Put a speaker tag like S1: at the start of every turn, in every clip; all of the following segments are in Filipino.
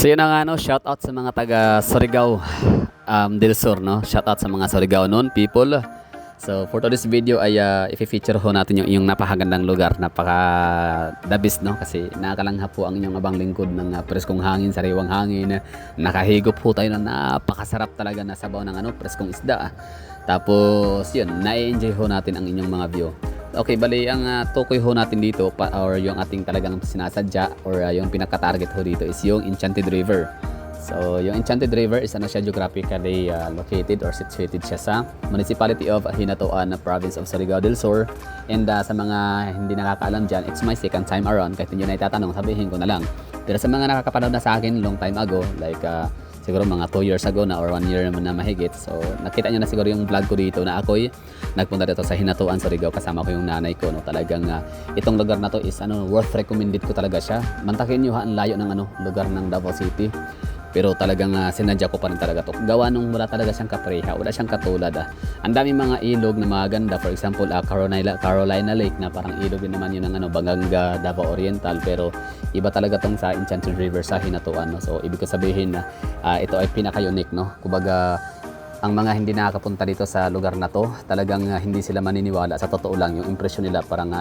S1: So yun ang shoutout sa mga taga Surigao del Sur, no? Shoutout sa mga Surigao noon people. So for today's video ay i-feature ho natin yung inyong napakagandang lugar, napaka the best, no? Kasi nakakalangha po ang inyong abang lingkod ng preskong hangin, sariwang hangin. Nakahigop po tayo ng napakasarap talaga na sabaw ng preskong isda. Tapos yun, na-enjoy ho natin ang inyong mga view. Okay, bali ang tukoy ho natin dito or yung ating talagang sinasadya or yung pinaka-target ho dito is yung Enchanted River. So, yung Enchanted River is siya geographically located or situated siya sa Municipality of Hinatuan, Province of Surigao del Sur. And sa mga hindi nakakaalam dyan, it's my second time around. Kahit hindi na itatanong, sabihin ko na lang. Pero sa mga nakakapanood na sa akin long time ago, like siguro mga 2 years ago na or 1 year naman na mahigit. So nakita nyo na siguro yung vlog ko dito na ako'y nagpunta dito sa Hinatuan, Surigao, kasama ko yung nanay ko, no. Talagang itong lugar na to is worth recommended ko talaga siya. Mantakin nyo ang layo ng lugar ng Davao City. Pero talagang sinadya ko pa rin talaga to. Gawa nung wala talaga siyang kapareha, wala siyang katulad. Ang daming mga ilog na maganda. For example, Carolina Lake na parang ilog din naman yun ng Banganga, Davao Oriental. Pero iba talaga tong sa Enchanted River sa Hinatuan, no? So ibig ko sabihin na ito ay pinaka-unique, no? Kumbaga, ang mga hindi nakakapunta dito sa lugar na to, talagang hindi sila maniniwala. Sa totoo lang, yung impression nila parang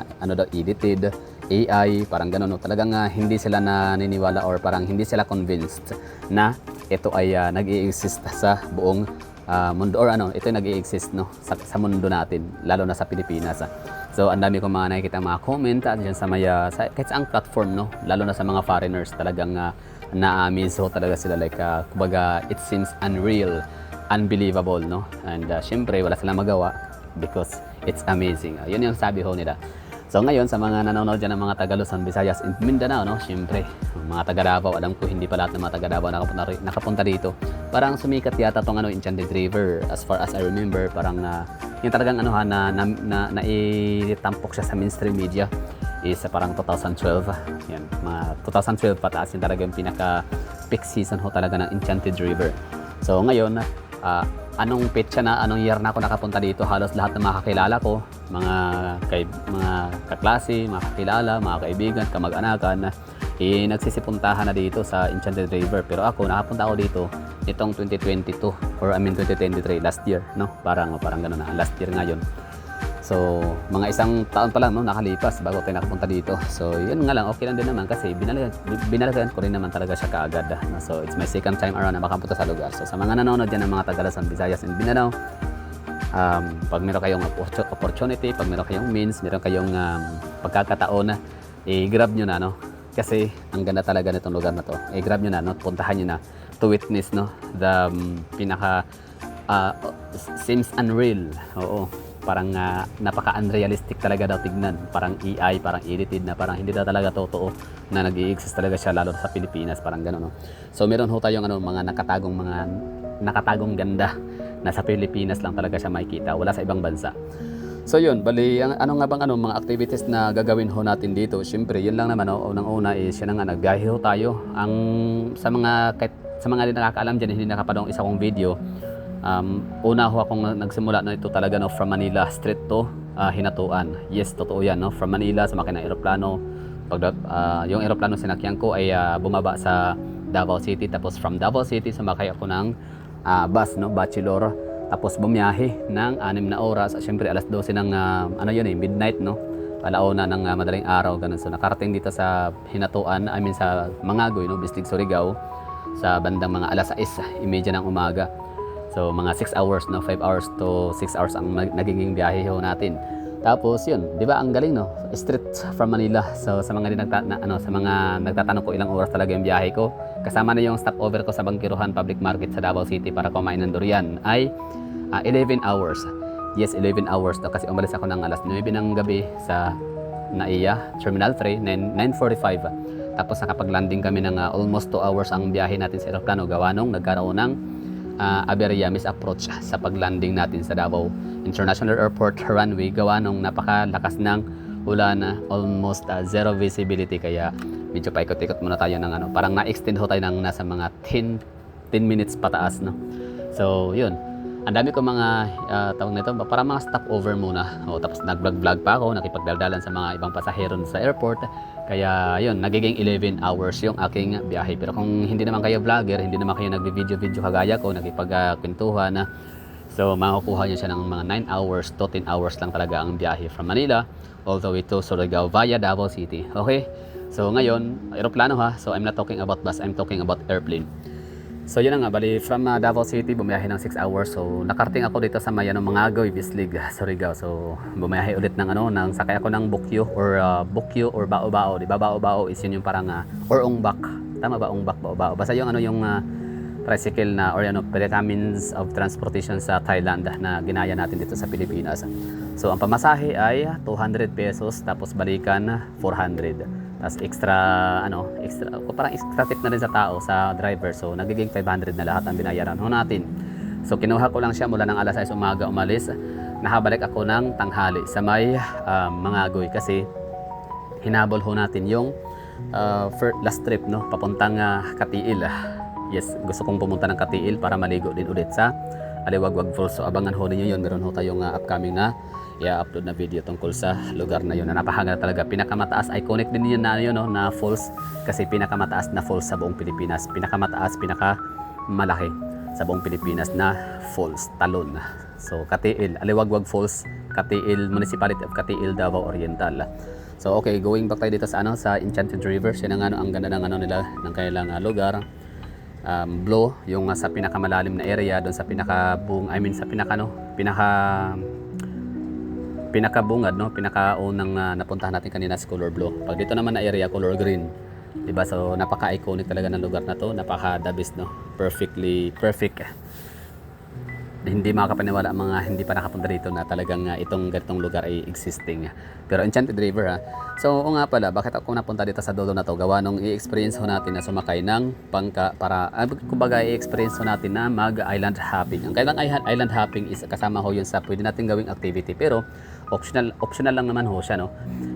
S1: edited, AI, parang gano'n, no? Talagang hindi sila naniniwala or parang hindi sila convinced na ito ay nag-i-exist sa buong mundo or ito ay nag-i-exist, no? Sa mundo natin, lalo na sa Pilipinas. So ang dami kong mga nakikita mga comment dyan sa kahit sa ang platform, no? Lalo na sa mga foreigners, talagang na-amaze ho talaga sila, like kumbaga it seems unreal, unbelievable, no? And syempre wala silang magawa because it's amazing. Yun yung sabi ho nila. So ngayon sa mga nanonood dyan ng mga taga Luzon, Visayas and Mindanao, no? Syempre mga taga Davao, alam ko hindi pa lahat ng mga taga Davao nakapunta dito. Parang sumikat yata tong Enchanted River, as far as I remember. Parang yung talagang naitampok siya sa mainstream media is parang 2012. Yan, mga 2012 pataas yung talagang pinaka peak season ho talaga ng Enchanted River. So ngayon, anong petsa na, anong year na ako nakapunta dito, halos lahat ng mga kakilala ko, mga kaklase, mga kakilala, mga kaibigan, kamag-anakan, nagsisipuntahan na dito sa Enchanted River. Pero ako, nakapunta ako dito itong 2022 or 2023, last year, no? Parang gano'n na, last year ngayon. So, mga isang taon pa lang, no, nakalipas bago tayo nakapunta dito. So, yun nga lang, okay lang din naman kasi binalagan ko rin naman talaga siya kaagad. No? So, it's my second time around na makapunta sa lugar. So, sa mga nanonood dyan ng mga taga Luzon, Visayas and Mindanao, pag meron kayong opportunity, pag meron kayong means, meron kayong pagkakataon, i-grab nyo na, no? Kasi ang ganda talaga nitong lugar na to. I-grab nyo na, no? Puntahan nyo na to witness, no? The pinaka seems unreal. Oo. Parang napaka-unrealistic talaga daw tignan. Parang AI, parang edited na, parang hindi daw talaga totoo na nag-i-exist talaga siya, lalo sa Pilipinas, parang gano'n, no? So meron ho tayong mga nakatagong ganda na sa Pilipinas lang talaga siya makikita, wala sa ibang bansa. So yun, bali ano nga bang mga activities na gagawin ho natin dito? Syempre, yun lang naman, unang-una is yun nga, nagbiyahe ho tayo. Sa mga hindi nakakaalam dyan, hindi nakapadong isa kong video, una ho akong nagsimula na ito talaga, no, from Manila straight to Hinatuan. Yes, totoo yan, no? From Manila, sumakay ng eroplano. Yung eroplano sinakyan ko ay bumaba sa Davao City, tapos from Davao City sumakay ako ng bus, no, Bachelor, tapos bumiyahe ng 6 na oras. Siyempre alas 12 ng midnight, no, alauna ng madaling araw, ganun. So nakarating dito sa Hinatuan, sa Mangagoy, no, Bistig, Surigao, sa bandang mga alas 6:30 ng umaga. So mga 6 hours, no, 5 hours to 6 hours ang nagiging biyahe ho natin. Tapos yun, 'di ba ang galing, no? Straight from Manila. So sa mga nagtatanong ko ilang oras talaga yung biyahe ko, kasama na yung stopover ko sa Bangkiruhan Public Market sa Davao City para kumain ng durian, ay 11 hours. Yes, 11 hours, no? Kasi umalis ako ng alas 9 ng gabi sa NAIA Terminal 3, 9:45. Tapos nakapag-landing kami ng almost 2 hours ang biyahe natin sa eroplano, gawa nung nagkaroon ng aberya, misapproach sa paglanding natin sa Davao International Airport runway, gawa nung napakalakas ng ulan, almost zero visibility, kaya medyo paikot-ikot muna tayo ng parang na-extend ho tayo ng nasa mga 10 minutes pataas, no? So yun, ang dami ko mga tawag nito, parang mga stopover muna. Tapos nag-vlog pa ako, nakipagdaldalan sa mga ibang pasahero sa airport. Kaya yun, nagiging 11 hours yung aking biyahe. Pero kung hindi naman kayo vlogger, hindi naman kayo nagbi-video kagaya ko, nagipagkwentuhan na, so makukuha nyo siya ng mga 9 hours to 10 hours lang talaga ang biyahe from Manila all the way to Surigao via Davao City. Okay? So ngayon, aeroplano ha. So I'm not talking about bus, I'm talking about airplane. So yun na nga, bali from Davao City, bumiyahe ng 6 hours. So nakarating ako dito sa Mangagoy, Bislig, Surigao. So bumiyahe ulit ng sakay ako ng Bukyo or Bao-Bao. Di ba Bao-Bao is yun yung parang or Ongbak. Tama ba Ongbak, Bao-Bao? Basta yung tricycle na or means of transportation sa Thailand na ginaya natin dito sa Pilipinas. So ang pamasahe ay 200 pesos tapos balikan 400. Tapos extra parang extra tip na rin sa tao, sa driver. So nagiging 500 na lahat ang binayaran ho natin. So kinuha ko lang siya mula ng alas 6 umaga umalis. Nakabalik ako ng tanghali sa may Mangagoy kasi hinabol ho natin yung last trip papuntang Katiil. Yes, gusto kong pumunta ng Katiil para maligo din ulit sa Aliwagwag Falls. So abangan ho ninyo yun. Meron ho tayong upcoming na i-upload na video tungkol sa lugar na yun na napakaganda talaga. Pinakamataas, iconic din yun na falls kasi pinakamataas na falls sa buong Pilipinas. Pinakamataas, pinakamalaki sa buong Pilipinas na falls, talon. So Katiil, Aliwagwag Falls, Katiil, Municipality of Katiil, Davao Oriental. So okay, going back tayo dito sa sa Enchanted River. Yan ang ganda ng nila ng kanilang lugar. Blow, yung sa pinakamalalim na area doon sa pinakabungad pinakaunang napuntahan natin kanina sa color blue. Pag dito naman na area color green, 'di ba? So napaka-iconic talaga ng lugar na 'to, napaka-the best perfectly perfect. Hindi makakapaniwala ang mga hindi pa nakapunta dito na talagang itong ganitong lugar ay existing. Pero Enchanted River So nga pala, bakit ako napunta dito sa dulo na to? Gawa nung i-experience ho natin na sumakay ng bangka para kumbaga i-experience ho natin na mag-island hopping. Ang kailang island hopping is kasama ho yun sa pwede natin gawing activity, pero optional lang naman ho siya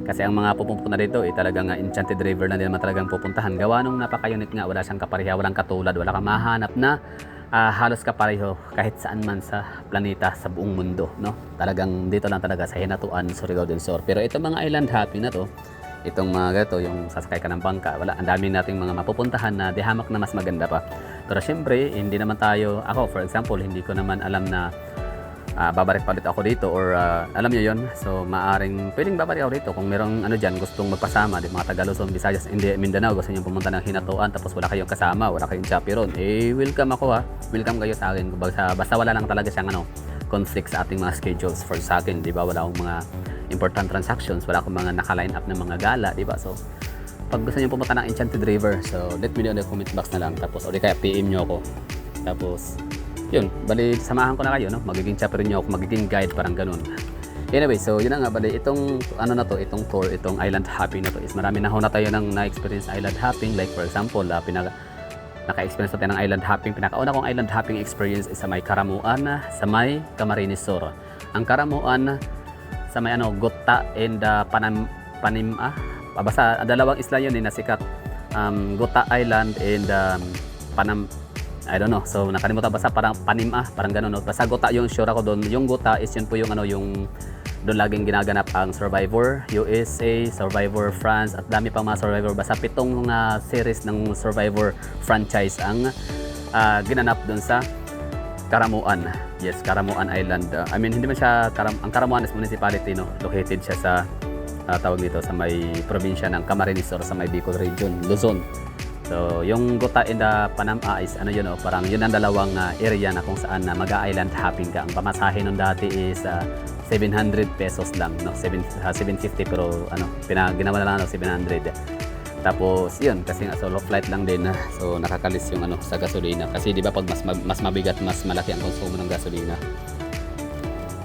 S1: Kasi ang mga pupunta dito talagang Enchanted River na din naman talagang pupuntahan. Gawa nung napaka-unique nga, wala siyang kapareha, walang katulad, wala kang mahanap na halos kapareho kahit saan man sa planeta sa buong mundo Talagang dito lang talaga sa Hinatuan, Surigao del Sur. Pero itong mga island hopping na to, itong mga gato, yung sasakay ka ng bangka, ang dami nating mga mapupuntahan na dihamak na mas maganda pa. Pero syempre, hindi naman ako for example, hindi ko naman alam na babalik pa ulit ako dito or alam nyo yun. So maaring pwedeng babalik ako dito kung merong dyan gustong magpasama, di mga taga Luzon, Visayas, Mindanao, gusto nyo pumunta ng Hinatuan tapos wala kayong kasama, wala kayong chaperon, welcome ako welcome kayo sa akin. Basta wala lang talaga siyang conflict sa ating mga schedules for sa akin, di ba? Wala akong mga important transactions, wala akong mga naka-line up na mga gala, di ba? So pag gusto nyo pumunta ng Enchanted River, so let me know in the comment box na lang, tapos o di kaya PM nyo ako, tapos yun, bali samahan ko na kayo magiging chaperone nyo ako, magiging guide, parang ganun. Anyway, so yun na nga, bali itong itong tour, itong island hopping na to is marami na ho na tayo ng na-experience island hopping. Like for example, naka-experience natin ng island hopping. Pinakauna kong island hopping experience is sa may Karamuan, sa may Camarines Sur. Ang Karamuan sa may Gota and Panima, basta dalawang isla yun na sikat, Gota Island and I don't know. So nakalimutan basta parang Panima, parang gano'n Basta Gota yung sure ako doon. Yung Gota is yun po yung yung doon laging ginaganap ang Survivor USA, Survivor France at dami pang mga Survivor. Basta 7 series ng Survivor franchise ang ginanap doon sa Karamuan. Yes, Karamuan Island. Hindi man siya ang Karamuan is municipality located siya sa tawag dito sa may probinsya ng Camarines Sur sa may Bicol region, Luzon. So, yung Gota and Panama is parang yun ang dalawang area na kung saan mag-island hopping ka. Ang pamasahe nun dati is 700 pesos lang, 750 pero ginawa na lang 700. Tapos yun, kasi solo flight lang din, so nakakalis yung sa gasolina. Kasi di ba pag mas mabigat, mas malaki ang konsumo ng gasolina.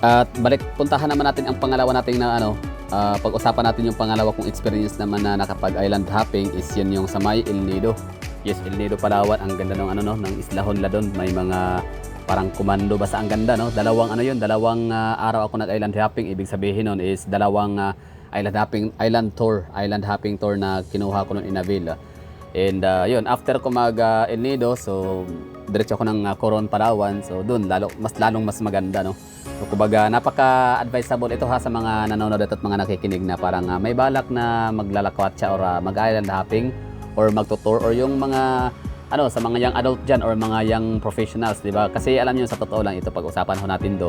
S1: At puntahan naman natin ang pangalawa nating na pag-usapan natin yung pangalawa kong experience naman na nakapag-island hopping is yun yung sa may El Nido. Yes, El Nido, Palawan. Ang ganda ng ng Isla Honla doon. May mga parang komando, basta ang ganda Dalawang dalawang araw ako nag-island hopping. Ibig sabihin nun is dalawang island hopping tour na kinuha ko noon in Avila. And yun, after ko mag El Nido, so diretso ako ng Coron, Palawan. So doon mas lalong mas maganda Kumbaga, napaka-advisable ito ha sa mga nanonood at mga nakikinig na parang may balak na maglalakwatsa or mag-island hopping or magtutour or yung mga sa mga young adult dyan or mga young professionals, di ba? Kasi alam niyo sa totoo lang ito, pag-usapan ho natin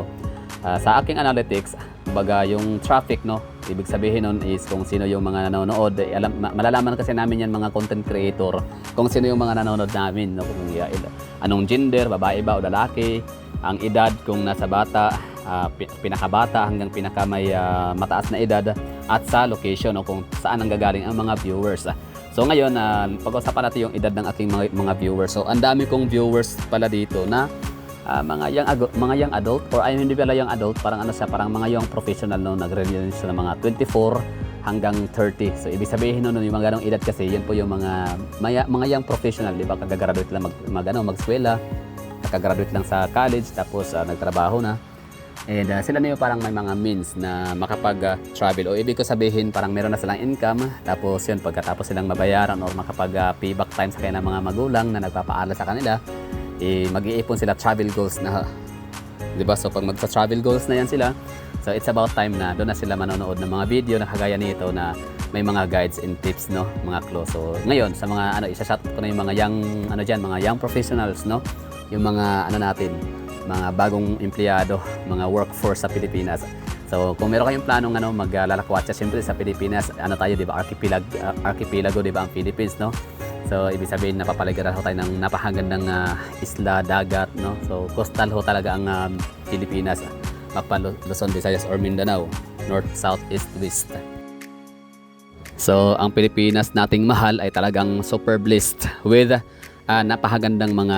S1: sa aking analytics, kumbaga yung traffic, no? Ibig sabihin nun is kung sino yung mga nanonood, malalaman kasi namin yan mga content creator, kung sino yung mga nanonood namin, no? Kung anong gender, babae ba o lalaki, ang edad kung nasa bata, pinakabata hanggang pinaka may mataas na edad, at sa location o kung saan ang gagaling ang mga viewers. So ngayon, pag-usapan natin yung edad ng aking mga viewers. So ang dami kong viewers pala dito na mga young adult or ay hindi pala young adult, parang parang mga young professional, no, nagre-range ng mga 24 hanggang 30. So ibig sabihin nun yung mga ganong edad kasi yun po yung mga young professional, di ba? Kagagraduate lang mag-eskwela, kagagraduate lang sa college tapos nagtrabaho na. And sila na yung parang may mga means na makapag-travel o ibig ko sabihin parang meron na silang income, tapos yun pagkatapos silang mabayaran or makapag-payback time sa kanilang mga magulang na nagpapaaral sa kanila, mag-iipon sila travel goals na, di ba? So pag magsa-travel goals na yan sila, so it's about time na doon na sila manonood ng mga video na kagaya nito na may mga guides and tips, no, mga close. So ngayon sa mga isa-shout ko na yung mga young mga young professionals, no, yung mga natin, mga bagong empleyado, mga workforce sa Pilipinas. So kung meron kayong planong maglalakwatsa siyempre sa Pilipinas, tayo, di ba, archipelago, di ba, ang Philippines, no? So ibig sabihin napapaligiran ho tayo ng napakagandang isla, dagat, no? So coastal ho talaga ang Pilipinas, mapa Luzon, Visayas or Mindanao, north, south, east, west. So ang Pilipinas nating mahal ay talagang super blessed with napakagandang mga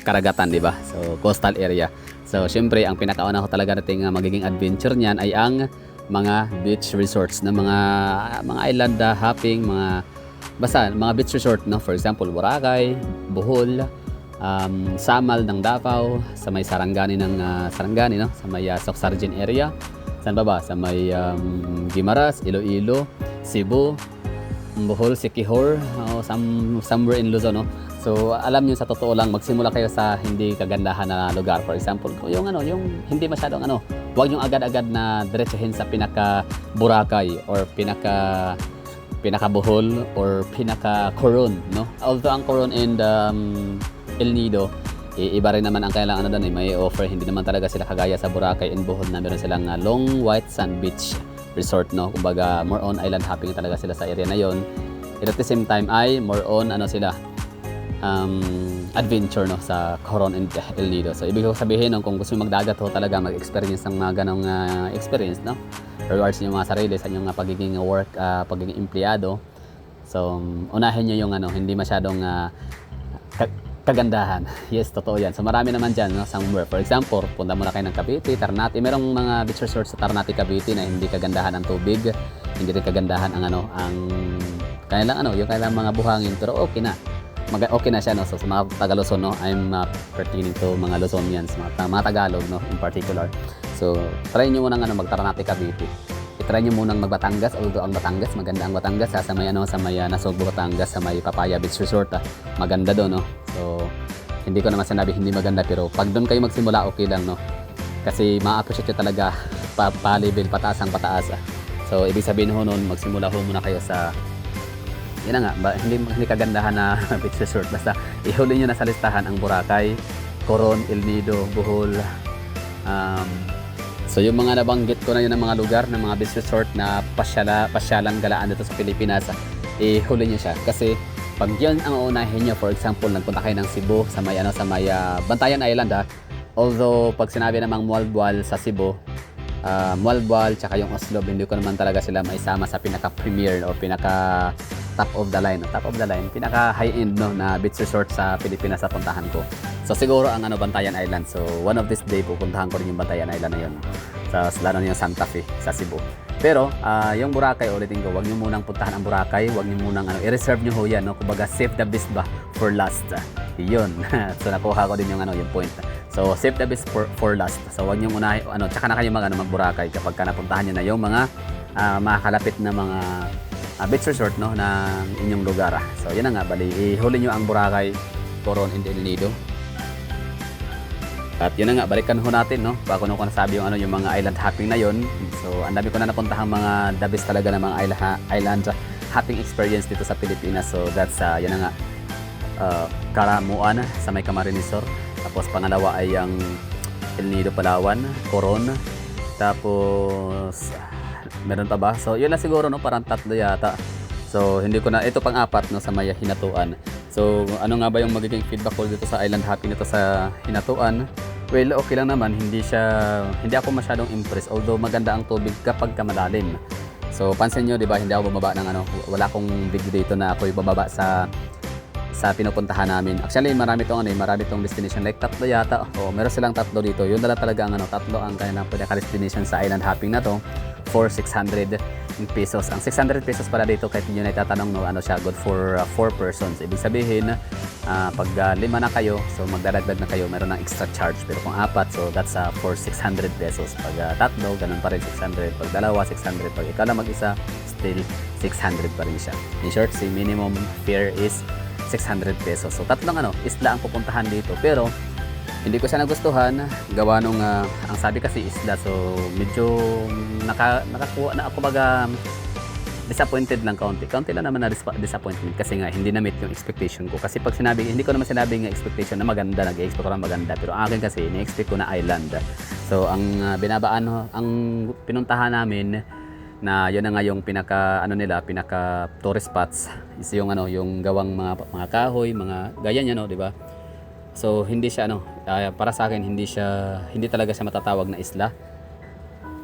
S1: karagatan, di ba? So coastal area. So syempre ang pinakauna ko talaga nating magiging adventure niyan ay ang mga beach resorts na mga island hopping, mga beach resort, no? For example, Boracay, Bohol, Samal ng Davao, sa may Sarangani Sarangani, no? Sa may Socsargen area. Saan ba? Sa may Guimaras, Iloilo, Cebu, Bohol, Siquijor, somewhere in Luzon, no? So alam niyo, sa totoo lang, magsimula kayo sa hindi kagandahan na lugar. For example, yung hindi masyadong huwag niyo agad-agad na diretsahin sa pinaka Boracay or pinaka Bohol or pinaka Coron, no? Although ang Coron and El Nido, iba rin naman ang kailangan doon, may offer, hindi naman talaga sila kagaya sa Boracay and Bohol na meron silang long white sand beach resort, no? Kumbaga more on island hopping talaga sila sa area na yon. And at the same time ay more on sila adventure, no, sa Coron and El Nido. So ibig sabihin, kung gusto mo magdagat ho talaga, mag-experience ng mga ganong experience, no, regards yung mga sarili sa inyong pagiging pagiging empleyado. So unahin niyo yung hindi masyadong kagandahan. Yes, totoo yan. So marami naman dyan, no, somewhere. For example, punta muna kayo ng Cavite, Ternate. Merong mga beach resorts sa Ternate, Cavite na hindi kagandahan ang tubig, hindi rin kagandahan ang kanilang yung kanilang mga buhangin, pero okay na. Okay na siya, no? So sa mga Taga-Luzon, no, I'm pertaining to mga Luzonians, mga Tagalog, no, in particular. So try nyo munang mag-Ternate, Cavite. I-try nyo munang mag-Batangas, although ang Batangas, maganda ang Batangas, sa may Nasugbu, Batangas, sa may Papaya Beach Resort, maganda doon, no. So hindi ko naman sinabi hindi maganda, pero pag doon kayo magsimula, okay lang, no, kasi ma-appreciate talaga pa-level, pataas ang pataas. So ibig sabihin ho noon, magsimula ho muna kayo sa yun na nga, hindi kagandahan na beach resort. Basta ihuli nyo na sa listahan ang Boracay, Coron, El Nido, Bohol. So yung mga nabanggit ko na yun ng mga lugar, ng mga beach resort na pasyalan galaan dito sa Pilipinas, ihuli nyo siya. Kasi pag yun ang uunahin nyo, for example, nagpunta kayo ng Cebu sa may Bantayan Island, although pag sinabi namang Mualboal sa Cebu, Mualboal tsaka yung Oslob, hindi ko naman talaga sila maisama sa pinaka-premier o pinaka top of the line, pinaka high-end, no, na beach resort sa Pilipinas sa puntahan ko. So siguro ang Bantayan Island. So one of this day pupuntahan ko rin yung Bantayan Island na yun. Sa lalo na yung Santa Fe sa Cebu. Pero yung Boracay, ulitin ko, wag niyo munang puntahan ang Boracay, wag niyo munang i-reserve niyo ho yan, no. Kumbaga save the best ba for last. Yun. So nakuha ko din yung yung point. So save the best for last. So wag niyo muna tsaka na kayo mag-Boracay kapag napuntahan niyo na yung mga makakalapit na mga beach resort, no, ng inyong lugar. So yun na nga, bali ihuli nyo ang Boracay, Coron and El Nido. At yun na nga, balikan ho natin, no? Bago ko nasabi yung, yung mga island hopping na yun. So, ang dami ko na napuntahang mga the best talaga ng mga island hopping experience dito sa Pilipinas. So, that's, yun na nga, Karamuan sa may Camarines Sur. Tapos, pangalawa ay ang El Nido, Palawan, Coron. Tapos, meron pa ba? So, yun na siguro, no? Parang 3 yata. So, hindi ko na, ito pang-4, no? Sa may Hinatuan. So, ano nga ba yung magiging feedback ko dito sa island hopping nito sa Hinatuan? Well, okay lang naman. Hindi ako masyadong impressed. Although maganda ang tubig kapag malalim. So, pansin nyo, di ba, hindi ako bumaba ng wala akong video dito na ako'y bababa sa pinupuntahan namin. Actually, marami tong destination. Like 3 yata. O, meron silang 3 dito. Yun na lang talaga ang 3 ang kanilang pinaka-destination sa island hopping na to for 600 pesos. Ang 600 pesos pala dito, kahit nyo na itatanong, no, siya, good for 4 persons. Ibig sabihin, pag 5 na kayo, so magdadagdag na kayo, meron ng extra charge. Pero kung 4, so that's for 600 pesos. Pag 3, ganun pa rin 600. Pag 2, 600. Pag ikaw lang mag-isa, still 600 pa rin siya. In short, si minimum fare is 600 pesos. So 3 isla ang pupuntahan dito. Pero hindi ko siya nagustuhan, gawa nung ang sabi kasi isla, so medyo nakakuha na ako disappointed lang kaunti lang naman na disappointment kasi nga hindi na meet yung expectation ko. Kasi pag hindi ko naman sinabing expectation na maganda, nag-expect ko lang maganda, pero ang akin kasi ni-expect ko na island. So ang ang pinuntahan namin na yun na nga yung pinaka tourist spots is yung yung gawang mga kahoy, mga ganyan yan, di ba? So hindi siya para sa akin hindi talaga siya matatawag na isla.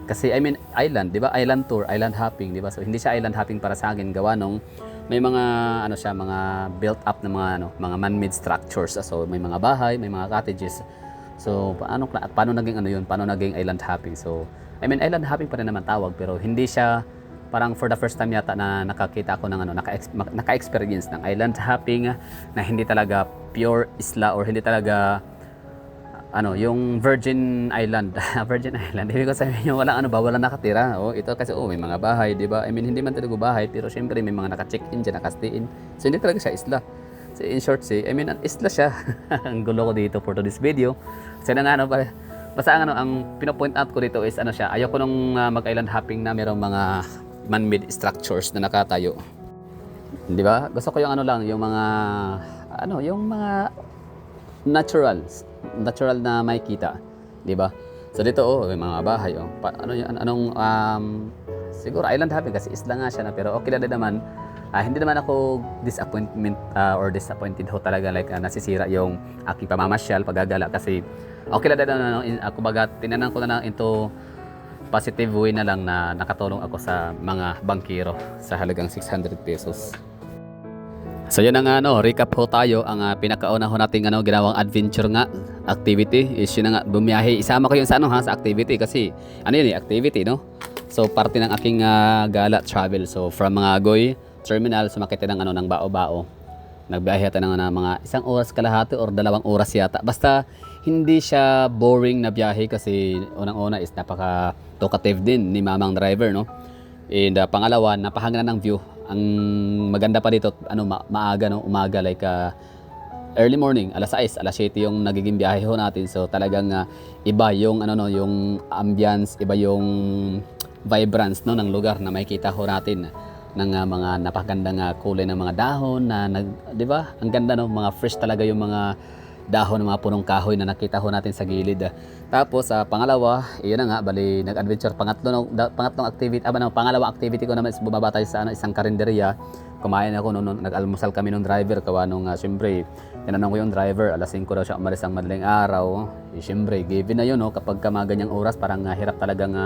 S1: Kasi island, 'di ba? Island tour, island hopping, 'di ba? So hindi siya island hopping para sa akin gawa nung may mga mga built up na mga man-made structures. So may mga bahay, may mga cottages. So paano naging Paano naging island hopping? So island hopping pa rin naman tawag, pero hindi siya parang for the first time yata na nakakita ako ng naka-experience ng island hopping na hindi talaga pure isla or hindi talaga yung Virgin Island. Virgin Island. Ibig ko sabihin wala walang nakatira. Ito kasi may mga bahay, 'di ba? Hindi man talaga bahay, pero syempre may mga naka-check-in diyan, naka-stay-in. So hindi talaga siya isla. So in short, isla siya. Ang gulo ko dito for this video. Kasi basta ang pino-point out ko dito is siya. Ayoko nung mag-island hopping na merong mga man-made structures na nakatayo. 'Di ba? Gusto ko yung yung mga yung mga natural na makikita, 'di ba? So dito may mga bahay siguro island hopping kasi isla nga siya pero okay na din naman. Hindi naman ako disappointed ho talaga like nasisira yung aking pamamasyal paggagala kasi okay na din kumbaga tinanan ko na lang into positive way na lang na nakatulong ako sa mga bangkero sa halagang 600 pesos. So yan nga recap ho tayo. Ang pinakauna ho nating ginawang adventure nga activity is yun nga bumiyahe. Isama ko yun sa sa activity kasi activity, no? So parte ng aking gala travel. So from mga Agoy terminal sumakit ng ng Bao-Bao. Nagbiyahe tayo ng mga 1 oras kalahati or 2 oras yata. Basta hindi siya boring na biyahe kasi unang-una is napaka talkative din ni mamang driver, no? And pangalawa, napahanga ng view. Ang maganda pa dito maaga umaga like early morning, alas 6, alas 7 yung nagiging biyahe ho natin. So talagang iba yung yung ambience, iba yung vibrance ng lugar na makikita ho natin ng mga napakagandang kulay ng mga dahon na 'di ba? Ang ganda mga fresh talaga yung mga dahon ng mga punong kahoy na nakita ho natin sa gilid. Tapos pangalawa, iyon na nga bali nag-adventure pangatlong activity, pangalawang activity ko naman is bumaba tayo sa isang karinderya. Kumain ako nag-almusal kami ng driver kawa nung syempre tinanong ko yung driver, alas 5 daw siya umalis ang madaling araw. Syempre given na yun kapag mga ganyang oras parang hirap talagang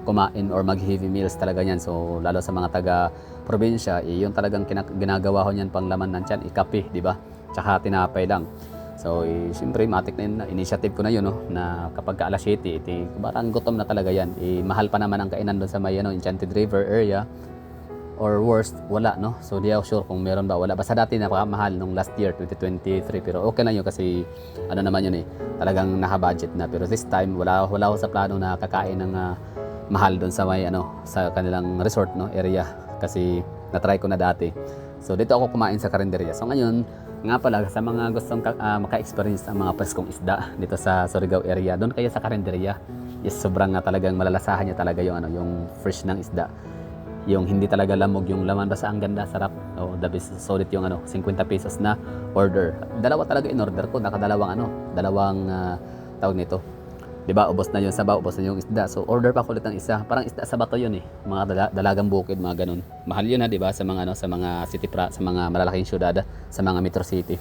S1: kumain or mag-heavy meals talaga yan. So lalo sa mga taga-probinsya, yun talagang ginagawa ko niyan pang laman ng tiyan, ikape, di ba? Tsaka tinapay lang. So siyempre matik na yun, initiative ko na yun na kapag ka alas 7, parang gutom na talaga yan. Mahal pa naman ang kainan doon sa may Enchanted River area. Or worst, wala, no? So di ako sure kung meron ba, wala. Basta dati napakamahal nung last year, 2023. Pero okay na yun kasi naman yun talagang naka-budget na. Pero this time, wala ako sa plano na kakain ng mahal doon sa may sa kanilang resort area kasi na-try ko na dati. So dito ako kumain sa karinderya. So ngayon Nga pala, sa mga gustong maka-experience ng mga preskong isda dito sa Surigao area, doon kayo sa Karinderya. Yes, sobrang talagang malalasahan niya talaga yung yung fresh ng isda. Yung hindi talaga lamog yung laman, basta ang ganda, sarap. Oh, the best, solid yung 50 pesos na order. Dalawa talaga in order ko, nakadalawang dalawang tawag nito. 'Di ba? Ubos na yung sabaw, ubos na yung isda. So order pa ko ulit ng isa. Parang isda sa bato 'yun eh. Mga dalagang bukid, mga ganun. Mahal 'yun 'di ba, sa mga sa mga sa mga malalaking syudad, sa mga metro city.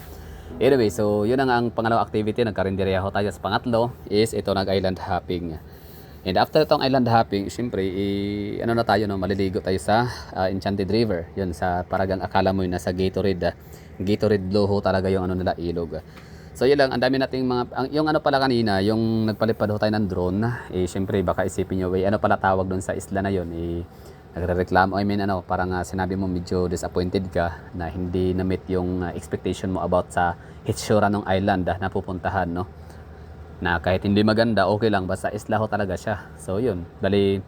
S1: Anyway, so 'yun ang pangalawang activity, nagkarinderya ho tayo. Sa pangatlo is ito, nag-island hopping. And after itong island hopping, siyempre, na tayo, no, maliligo tayo sa Enchanted River. Yun, sa paragang akala mo yun, nasa Gatorade. Gatorade Blue ho talaga yung nila, ilog. So yun lang, ang dami nating mga, yung pala kanina, yung nagpalipad ho tayo ng drone, siyempre, baka isipin nyo, pala tawag doon sa isla na yun, nagre-reklamo, parang sinabi mo medyo disappointed ka na hindi na-meet yung expectation mo about sa hitsura ng island na pupuntahan, no? Na kahit hindi maganda, okay lang, basta isla ho talaga siya. So yun, bali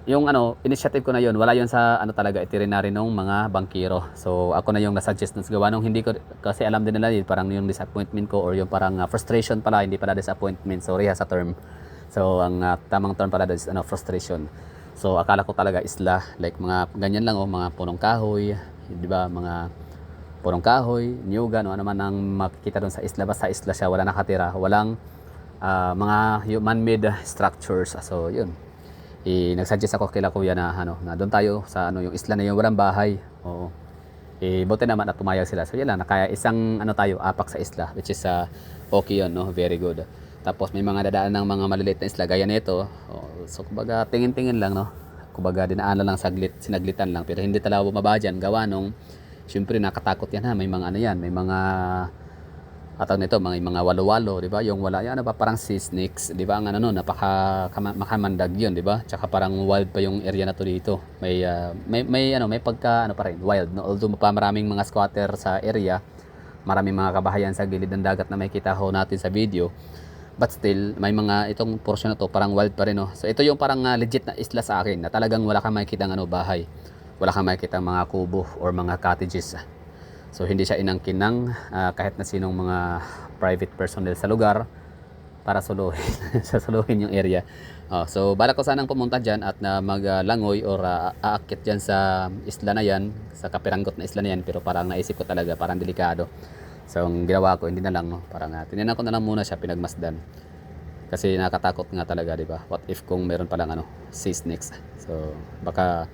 S1: yung initiative ko na yun, wala yun sa talaga itinerary ng mga bangkero. So ako na yung nasuggest nung gawa nung hindi ko kasi alam din nila yun, parang yung disappointment ko or yung parang frustration pala, hindi pala disappointment, sorry sa term. So ang tamang term pala is frustration. So akala ko talaga isla, like mga ganyan lang, mga punong kahoy, di ba, mga punong kahoy, nyugan, ano man ang makikita doon sa isla, basta isla siya, wala nakatira, walang mga man-made structures. So yun, nagsuggest ako kila kuya na na doon tayo sa yung isla na yung walang bahay. Oo. Buti naman at pumayag sila. So yan lang, kaya isang tayo, apak sa isla, which is okay yun, no? Very good. Tapos may mga dadaan ng mga maliliit na isla gaya nito. So kumbaga tingin-tingin lang, no? Kumbaga dinaanan lang saglit, sinaglitan lang, pero hindi talaga bumaba dyan, gawa nung syempre nakatakot yan, may mga yan, may mga nito, mga walo-walo, di ba? Yung wala yan, parang sea snakes, di ba? Ang makamandag yun, di ba? Tsaka parang wild pa yung area na to dito. May pagka pa rin, wild, no? Although pa maraming mga squatter sa area, maraming mga kabahayan sa gilid ng dagat na makikita ho natin sa video. But still, may mga itong portion na to parang wild pa rin, no? So ito yung parang legit na isla sa akin, na talagang wala kang makikita bahay. Wala kang makikita mga kubo or mga cottages. So hindi siya inangkin ng kahit na sinong mga private personnel sa lugar para suluhin yung area. So balak ko sanang pumunta dyan at na maglangoy or aakyat dyan sa isla na yan, sa kapiranggot na isla na yan, pero parang naisip ko talaga parang delikado. So ang ginawa ko, hindi na lang, no, parang tininan ko na lang muna siya, pinagmasdan. Kasi nakatakot nga talaga, di ba? What if kung meron palang sea snakes? So baka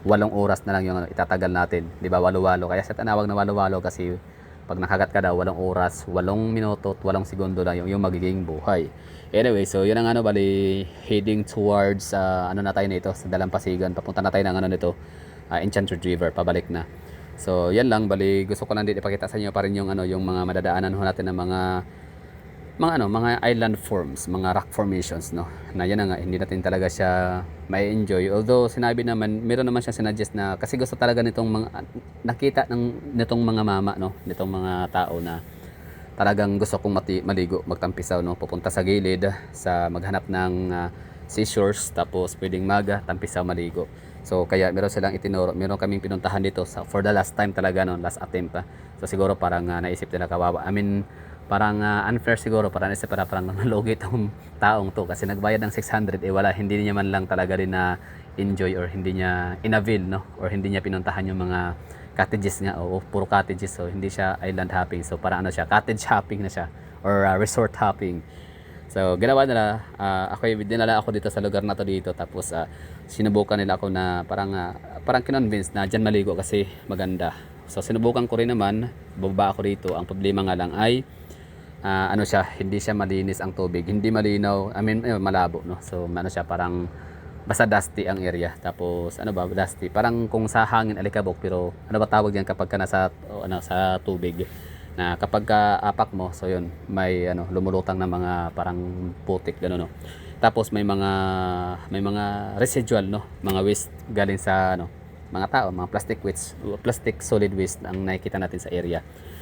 S1: 8 oras na lang yung itatagal natin, di ba? Walo-walo. Kaya sa tinawag na walo-walo kasi pag nakagat ka daw 8 oras, 8 minuto at 8 segundo lang yung magiging buhay. Anyway, so yun ang bali heading towards na tayo nito sa Dalampasigan. Papunta na tayo ng nito, Enchanted River, pabalik na. So yan lang, bali gusto ko lang din ipakita sa inyo pa rin yung yung mga madadaanan ho natin ng mga island forms, mga rock formations, no, na yan nga hindi natin talaga siya may enjoy. Although sinabi naman, meron naman siya sinuggest na kasi gusto talaga nitong mga nakita nitong mga mama, no, nitong mga tao na talagang gusto kong maligo, magtampisaw, no, pupunta sa gilid, sa maghanap ng seashores, tapos pwedeng tampisaw, maligo. So kaya meron silang itinuro, meron kaming pinuntahan dito for the last time talaga, no, last attempt. So siguro parang naisip nila kawawa, I mean parang unfair siguro, parang nalugi itong taong to kasi nagbayad ng 600, wala, hindi niya man lang talaga rin na enjoy or hindi niya inavail, no, or hindi niya pinuntahan yung mga cottages nga, o puro cottages. So hindi siya island hopping, so parang siya, cottage hopping na siya, or resort hopping. So ginawa nila, dinala ako dito sa lugar na to dito, tapos sinubukan nila ako na parang kinonvince na dyan maligo kasi maganda. So sinubukan ko rin naman, bumaba ako dito. Ang problema nga lang ay hindi siya malinis ang tubig, hindi malinaw, I mean malabo, no. So siya, parang basta dusty ang area. Tapos dusty, parang kung sa hangin alikabok, pero tawag yan kapag ka nasa sa tubig, na kapag apak mo, so yun, may lumulutang na mga parang putik, gano'n, no. Tapos may mga residual, no, mga waste galing sa mga tao, mga plastic solid waste ang nakikita natin sa area.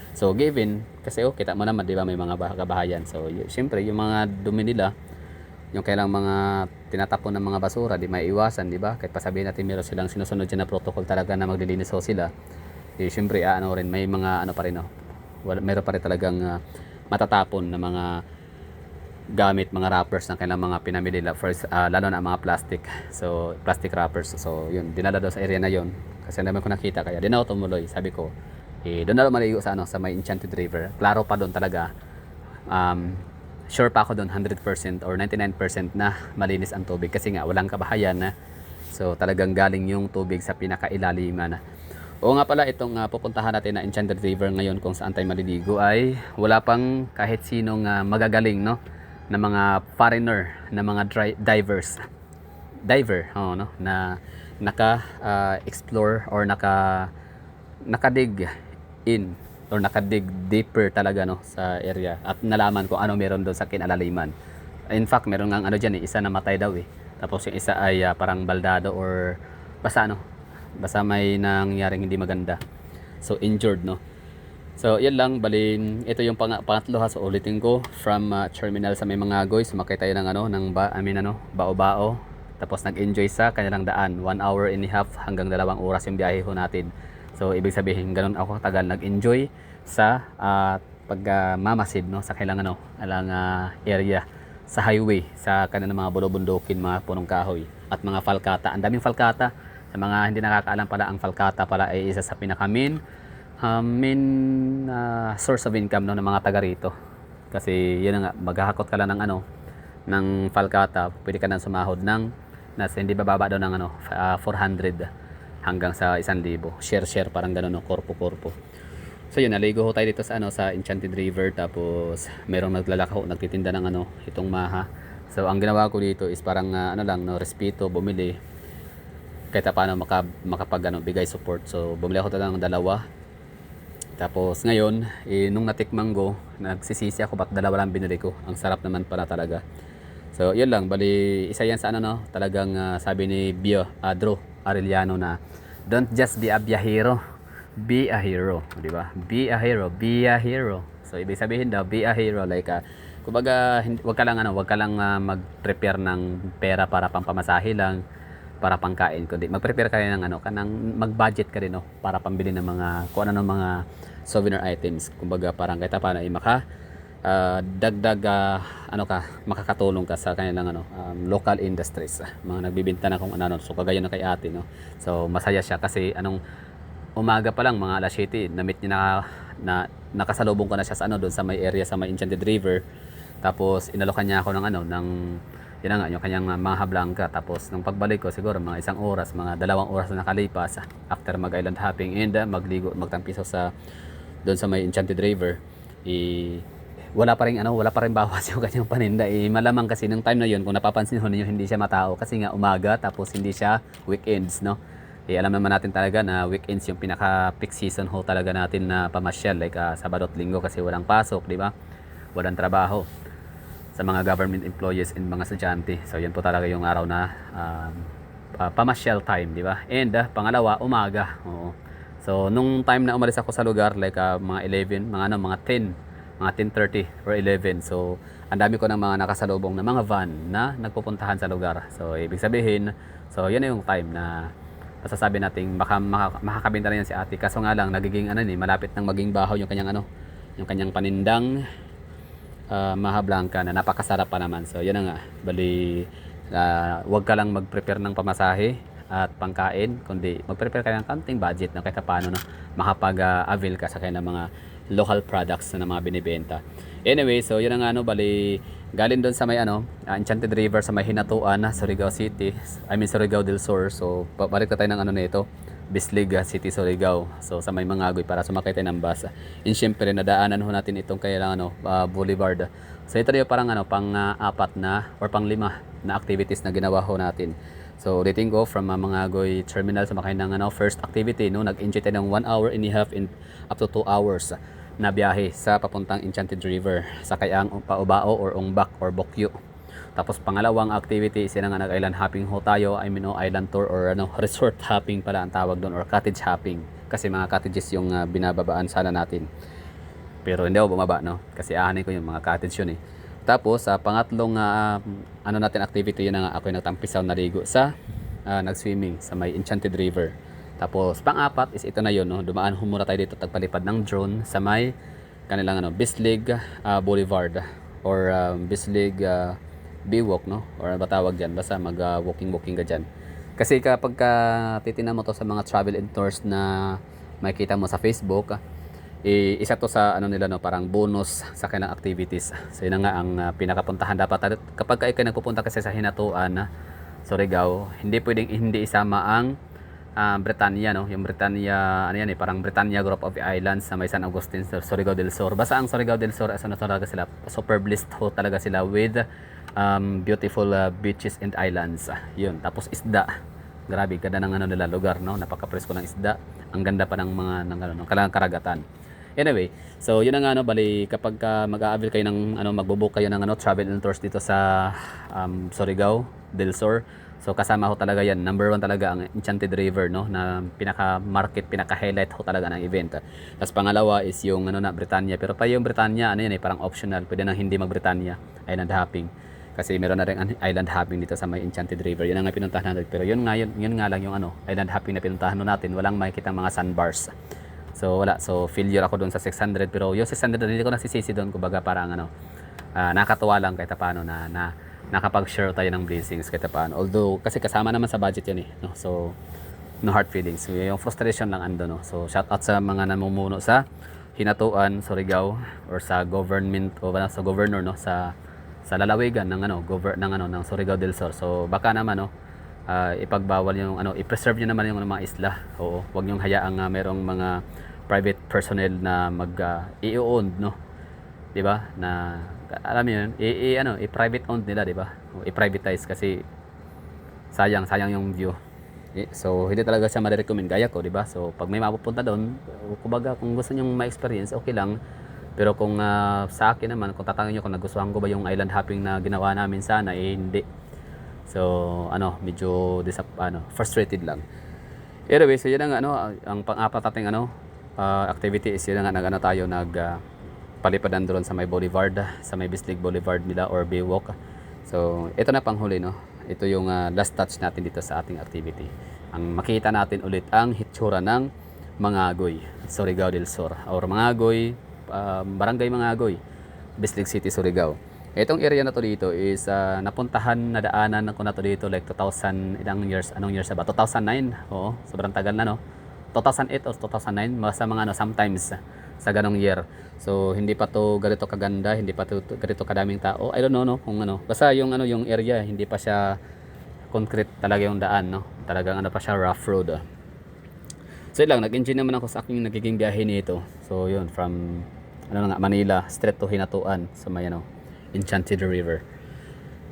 S1: So given, kasi kita mo naman, di ba, may mga kabahayan. So syempre yung mga dumi nila, yung kailang mga tinatapon ng mga basura, di may iwasan, di ba? Kahit pasabihin natin meron silang sinusunod dyan na protocol talaga na maglilinis ho sila. Syempre rin may mga pa rin, meron pa rin talagang matatapon na mga gamit, mga wrappers ng kailang mga pinamili, first, lalo na mga plastic. So, plastic wrappers. So, yun, dinala daw sa area na yun. Kasi naman ko nakita, kaya din ako tumuloy. Sabi ko, doon na lang maligo sa, sa may Enchanted River. Klaro pa doon talaga. Sure pa ako doon, 100% or 99% na malinis ang tubig. Kasi nga, walang kabahayan na. So, talagang galing yung tubig sa pinakailaliman. Oo nga pala, itong pupuntahan natin na Enchanted River ngayon kung saan tayo maliligo ay wala pang kahit sinong magagaling, no? Na mga foreigner, na mga diver, no, na naka-explore or nakadig in or nakadig deeper talaga, no, sa area at nalaman kung ano meron doon sa kinalaliman. In fact, meron ngang ano diyan, isa namatay daw eh. Tapos yung isa ay parang baldado or basta may nangyaring hindi maganda. So injured, no. So, yan lang, balin, ito yung pangatlo ha, so ulitin ko, from terminal sa may mga agoy, sumakay tayo ng bao-bao, tapos nag-enjoy sa kanilang daan, 1 hour and a half hanggang 2 oras yung biyahe ho natin. So, ibig sabihin, ganun ako tagal nag-enjoy sa pagmamasid, no, sa kailang area, sa highway, sa kanilang mga bulubundukin, mga punong kahoy, at mga falkata. Ang daming falkata, sa mga hindi nakakaalam pala, ang falkata pala ay isa sa main source of income, no, ng mga taga rito. Kasi yun nga, maghahakot ka lang ng falkata, pwede ka nang sumahod ng nasa hindi bababa daw ng 400 hanggang sa 1,000. Share parang gano'n, no, korpo. So yun, naligo ho tayo dito sa sa Enchanted River, tapos merong naglalako, nagtitinda ng itong maha. So ang ginawa ko dito is parang respeto, bumili kahit paano bigay support. So bumili ako ng dalawa. Tapos ngayon, nung natikman ko, nagsisisi ako ba't dalawa lang binili ko. Ang sarap naman pala talaga. So, yun lang. Bali, isa yan sa talagang sabi ni Drew Arellano na don't just be a hero, be a hero. Diba? Be a hero, be a hero. So, ibig sabihin daw, be a hero. Like, kumbaga, wag ka lang mag-prepare ng pera para pampamasahe lang, para pangkain, kundi mag-prepare ka rin ng mag-budget ka rin, no, para pambili ng mga kung ano mga souvenir items. Kumbaga parang kahit paano ay dagdag makakatulong ka sa kanilang local industries, mga nagbibenta na kung ano. So kagaya na kay ate, no. So masaya siya kasi umaga pa lang, mga alas 7, na-meet niya na nakasalubong ko na siya sa doon sa may area sa may Enchanted River. Tapos inalokan niya ako ng yun nga, yung kanyang mga hablangka. Tapos nung pagbalik ko, siguro mga 1 oras, mga 2 oras na nakalipas after mag-island hopping and magligo, magtampisaw doon sa may Enchanted River, wala pa rin bawas yung kanyang paninda. Malamang kasi nung time na yun, kung napapansin ho ninyo, hindi siya matao kasi nga umaga, tapos hindi siya weekends, no. Alam naman natin talaga na weekends yung pinaka peak season ho talaga natin na pamasyal, like Sabado at Linggo, kasi walang pasok, di ba? Walang trabaho sa mga government employees and mga estudyante. So yan po talaga yung araw na pamasyal time, di ba? And pangalawa, umaga. Oo. So nung time na umalis ako sa lugar, like mga 11, mga 10, mga 10:30 or 11. So ang dami ko ng mga nakasalubong na mga van na nagpupuntahan sa lugar. So ibig sabihin, so yan na yung time na masasabi nating makakabenta na yan si ate. Kaso nga lang, nagiging malapit nang maging bahaw yung kanyang panindang maha blanca na napakasarap pa naman. So yan na nga, bali wag ka lang mag-prepare ng pamasahe at pangkain, kundi mag-prepare ka ng kanting budget na kahit paano, no, makapag-avail ka sa kanya ng mga local products na mga binibenta. Anyway, so yun na nga, bali galing doon sa may Enchanted River sa may Hinatuan, Surigao City, Surigao del Sur. So balik na tayo ng nito, Bislig City, Surigao. So sa may Mangagoy para sumakay tayo ng bus. And syempre nadaanan ho natin itong kailangan Boulevard. So ito yung parang pang-4 na or pang-5 na activities na ginawa ho natin. So ulitin ko, from Mangagoy Terminal sumakay ng first activity, no, nag-enjoy tayo ng 1 hour and a half in up to 2 hours na biyahe sa papuntang Enchanted River. Sakay ang Paubao or Umbak or Bokyo. Tapos pangalawang activity is nag-island hopping ho tayo. Island tour or resort hopping pala ang tawag doon, or cottage hopping. Kasi mga cottages yung binababaan sana natin. Pero hindi ako bumaba, no? Kasi aanin ko yung mga cottage yun eh. Tapos pangatlong natin activity, yun ako yung nagtampisaw na ligo sa nag-swimming sa may Enchanted River. Tapos pang-apat is ito na yun, no? Dumaan humura tayo dito, tagpalipad ng drone sa may kanilang Bislig Boulevard or Bislig Biwok, no? Or ano ba tawag diyan? Basta mag-walking ka diyan. Kasi kapag titingnan mo to sa mga travel and tours na makikita mo sa Facebook, isa to sa nila, no, parang bonus sa kanilang activities. So yun na nga ang pinakapuntahan dapat kapag kayo nagpupunta kasi sa Hinatuan, Surigao, hindi pwedeng hindi isama ang Britannia, no? Yung Britannia, ano yan parang Britannia Group of Islands sa may San Agustin, Surigao del Sur. Basta ang Surigao del Sur, talaga sila, super blessed ho talaga sila with beautiful beaches and islands. Yun, tapos isda. Grabe, ganda ng nila lugar, no? Napaka-presko ng isda. Ang ganda pa ng mga ng karagatan. Anyway, so yun na nga, bali kapag mag-a-avail kayo ng magbo-book kayo ng travel and tours dito sa Surigao del Sur. So kasama ho talaga yan. Number 1 talaga ang Enchanted River, no, na pinaka-market, pinaka-highlight ho talaga ng event. Tapos pangalawa is yung Britannia. Pero pa yung Britannia, parang optional. Pwede nang hindi mag-Britannia, island hopping. Kasi meron na rin island hopping dito sa may Enchanted River. Yun ang nga pinuntahan natin. Pero yun nga lang yung island hopping na pinuntahan natin. Walang makikita mga sandbars. So wala. So failure ako doon sa 600. Pero yung 600 hindi ko nasisisi doon. Kumbaga parang nakakatuwa lang kahit paano na nakapag-share tayo ng blessings kahit paano. Although kasi kasama naman sa budget yun, no? So no hard feelings. So yung frustration lang ando, no? So shout out sa mga namumuno sa Hinatuan, Surigao, or sa government o sa governor, no, sa lalawigan ng ng Surigao del Sur. So baka naman ipagbawal yung i-preserve niyo naman yung mga isla. Oo, wag niyo hayaang merong mga private personnel na i-own, no? 'Di ba? Na alam niyo yun, i-private owned nila, 'di ba? O i-privatize kasi sayang yung view. So hindi talaga siya ma-recommend gaya ko, 'di ba? So pag may mapupunta doon, kumbaga kung gusto niyo ma-experience, okay lang. Pero kung sa akin naman, kung tatanungin niyo kung nagustuhan ko ba yung island hopping na ginawa namin sana, hindi. So medyo frustrated lang. Anyway, so yun nga ang pang-apat nating activity is yun nga tayo palipadan doon sa may Boulevard, sa may Bislig Boulevard nila or Baywalk. So ito na panghuli, no. Ito yung last touch natin dito sa ating activity. Ang makita natin ulit ang hitsura ng Mangagoy, Surigao del Sur, or Mangagoy, Barangay Mangagoy, Bislig City, Surigao. Itong area na to dito is napuntahan na daanan ko na to dito like 2000 anong years ba? 2009. Oo, sobrang tagal na, no. 2008 or 2009, basta mga sometimes sa ganong year. So hindi pa to ganito kaganda, hindi pa to ganito kadaming tao. I don't know, no, kung basta yung yung area hindi pa siya concrete talaga yung daan, no. Talagang pa siya rough road. So yun lang, nag-enjoy naman ako sa aking nagiging biyahe nito. So yun, from Manila straight to Hinatuan sa may Enchanted River.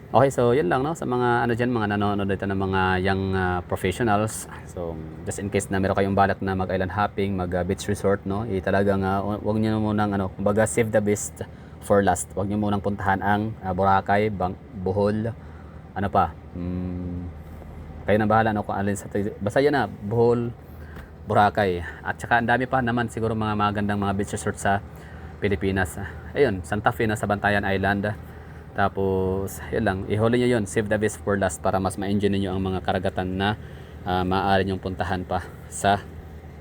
S1: Okay, so yun lang, no, sa mga mga nanonood dito ng mga young professionals. So just in case na meron kayong balak na mag-island hopping, mag-beach resort, no, talagang wag niyo munang kumbaga save the best for last. Wag niyo munang puntahan ang Boracay, Bohol, kayo na bahala, no, kung alin sa basta yan Bohol, Boracay. At saka ang dami pa naman siguro mga magandang mga beach resort sa Pilipinas. Ayun, Santa Fe na sa Bantayan Island. Tapos, yun lang, ihuli nyo yun, save the best for last para mas ma-enjoy niyo ang mga karagatan na maaari nyong puntahan pa sa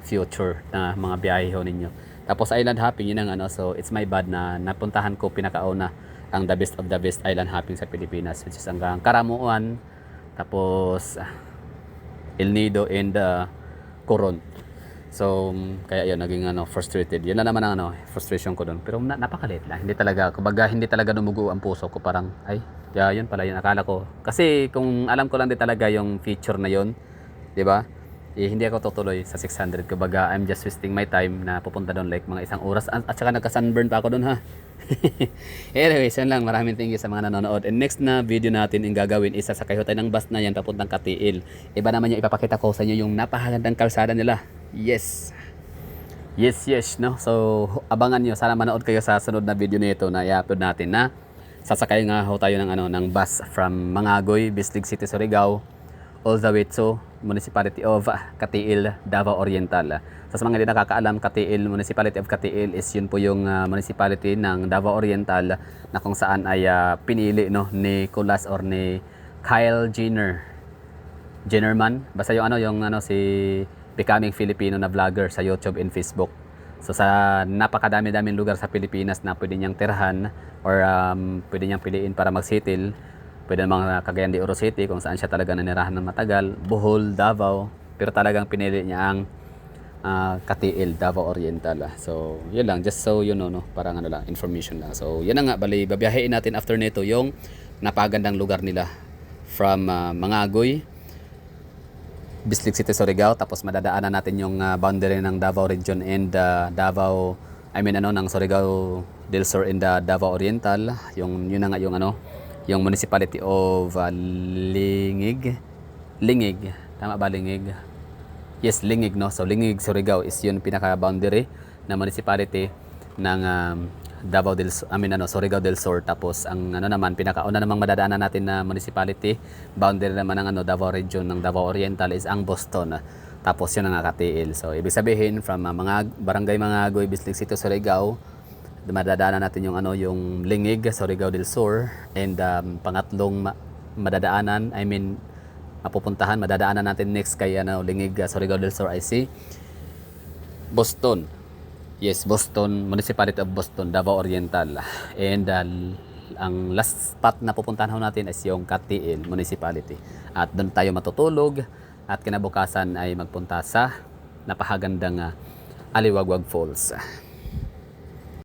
S1: future na mga biyahe ho ninyo. Tapos island hopping, yun ang so it's my bad na napuntahan ko pinakauna ang the best of the best island hopping sa Pilipinas, which is ang Karamuan, tapos El Nido and Coron. So kaya yun, naging frustrated. Yun na naman ang frustration ko doon. Pero napakaliit lang. Hindi talaga dumugo ang puso ko. Parang yun pala yun, akala ko. Kasi kung alam ko lang din talaga yung feature na yun, 'di ba? Hindi ako tutuloy sa 600. Kumbaga, I'm just wasting my time na pupunta doon like mga isang oras at saka nagka-sunburn pa ako doon, ha. Anyways, yun lang. Maraming thank you sa mga nanonood. And next na video natin yung gagawin is sasakay tayo ng bus na yan papuntang Katiil. Iba naman yung ipapakita ko sa inyo yung napakagandang kalsada nila. Yes, no. So abangan nyo, sana manood kayo sa sunod na video nito na i-upload natin na sasakay nga ho tayo ng bus from Mangagoy, Bislig City, Surigao, all the way to Municipality of Katiil, Davao Oriental. So, sa mga hindi nakakaalam, Katiil, Municipality of Katiil is yun po yung municipality ng Davao Oriental na kung saan ay pinili, no, ni Kulas or ni Kyle Jennerman. Basta yung si Becoming Filipino na vlogger sa YouTube and Facebook. So sa napakadami-daming lugar sa Pilipinas na pwede niyang tirhan or pwede niyang piliin para mag-settle, pwede namang Cagayan de Oro City kung saan siya talaga nanirahan ng matagal, Bohol, Davao, pero talagang pinili niya ang Katiil, Davao Oriental. So, yun lang, just so you know, no, parang ano lang, information lang. So, yun na nga, bali, babiyahin natin after nito yung napagandang lugar nila from Mangagoy, Bislig City, Surigao, tapos madadaanan natin yung boundary ng Davao Region and ng Surigao del Sur in the Davao Oriental. Yun na nga yung yung municipality of Lingig. Lingig, tama ba Lingig? Yes, Lingig, no? So, Lingig, Surigao is yun pinaka-boundary na municipality ng Surigao del Sur. Tapos, ang pinakauna namang madadaanan natin na municipality, boundary naman ng Davao Region ng Davao Oriental is ang Boston. Tapos, yun ang Katiil. So, ibig sabihin, from Barangay Mangagoy, Bislig City, Surigao, madadaanan natin yung Lingig, Surigao del Sur, and pangatlong madadaanan natin next kay Lingig, Surigao del Sur ay si Boston. Yes, Boston, Municipality of Boston, Davao Oriental. And ang last spot na pupuntahan natin is yung Katiil Municipality. At doon tayo matutulog at kinabukasan ay magpunta sa napakagandang Aliwagwag Falls.